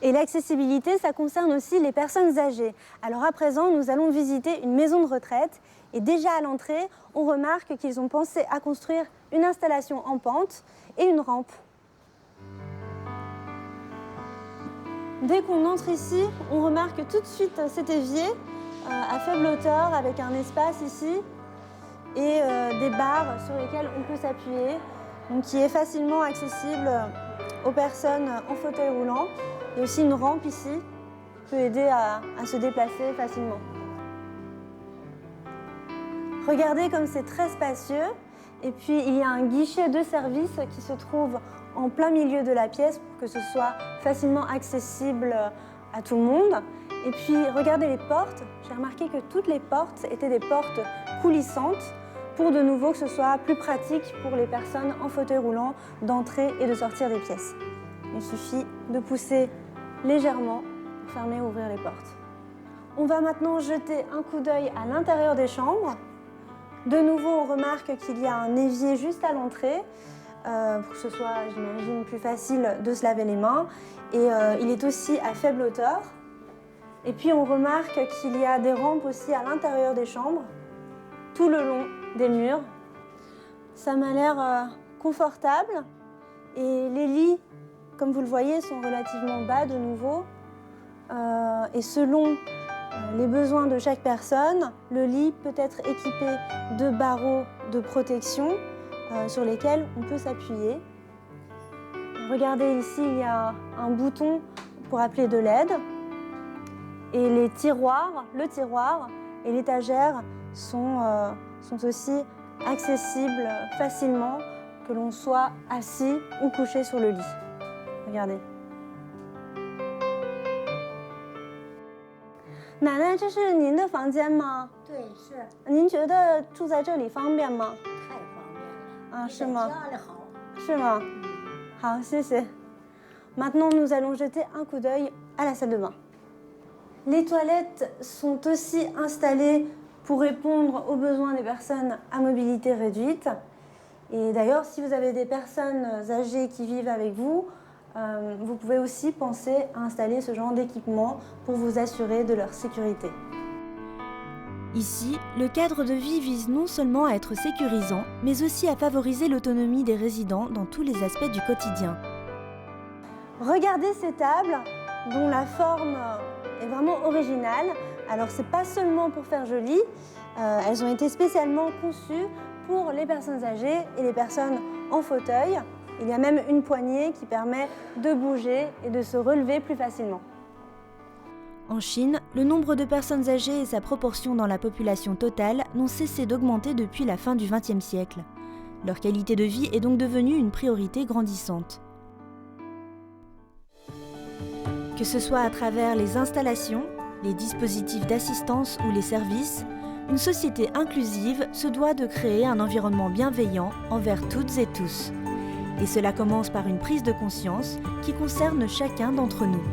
Et l'accessibilité, ça concerne aussi les personnes âgées. Alors à présent, nous allons visiter une maison de retraite. Et déjà à l'entrée, on remarque qu'ils ont pensé à construire une installation en pente et une rampe. Dès qu'on entre ici, on remarque tout de suite cet évier à faible hauteur avec un espace ici et des barres sur lesquelles on peut s'appuyer, donc qui est facilement accessible aux personnes en fauteuil roulant. Il y a aussi une rampe ici qui peut aider à se déplacer facilement. Regardez comme c'est très spacieux. Et puis il y a un guichet de service qui se trouve en plein milieu de la pièce pour que ce soit facilement accessible à tout le monde. Et puis regardez les portes. J'ai remarqué que toutes les portes étaient des portes coulissantes pour de nouveau que ce soit plus pratique pour les personnes en fauteuil roulant d'entrer et de sortir des pièces. Il suffit de pousser légèrement pour fermer et ouvrir les portes. On va maintenant jeter un coup d'œil à l'intérieur des chambres. De nouveau, on remarque qu'il y a un évier juste à l'entrée pour que ce soit, j'imagine, plus facile de se laver les mains. Et il est aussi à faible hauteur. Et puis, on remarque qu'il y a des rampes aussi à l'intérieur des chambres, tout le long des murs. Ça m'a l'air confortable. Et les lits, comme vous le voyez, sont relativement bas de nouveau. Et selon les besoins de chaque personne, le lit peut être équipé de barreaux de protection sur lesquels on peut s'appuyer. Regardez ici, il y a un bouton pour appeler de l'aide. Et les tiroirs, le tiroir et l'étagère sont aussi accessibles facilement, que l'on soit assis ou couché sur le lit. Regardez. 奶奶，这是您的房间吗？对，是您觉得住在这里方便吗？太方便了。啊，是吗？家里好。是吗？好，谢谢。Maintenant, nous allons jeter un coup d'œil à la salle de bain. Les toilettes sont aussi installées pour répondre aux besoins des personnes à mobilité réduite. Et d'ailleurs, si vous avez des personnes âgées qui vivent avec vous, vous pouvez aussi penser à installer ce genre d'équipement pour vous assurer de leur sécurité. Ici, le cadre de vie vise non seulement à être sécurisant, mais aussi à favoriser l'autonomie des résidents dans tous les aspects du quotidien. Regardez ces tables dont la forme est vraiment originale. Alors c'est pas seulement pour faire joli, elles ont été spécialement conçues pour les personnes âgées et les personnes en fauteuil. Il y a même une poignée qui permet de bouger et de se relever plus facilement. En Chine, le nombre de personnes âgées et sa proportion dans la population totale n'ont cessé d'augmenter depuis la fin du XXe siècle. Leur qualité de vie est donc devenue une priorité grandissante. Que ce soit à travers les installations, les dispositifs d'assistance ou les services, une société inclusive se doit de créer un environnement bienveillant envers toutes et tous. Et cela commence par une prise de conscience qui concerne chacun d'entre nous.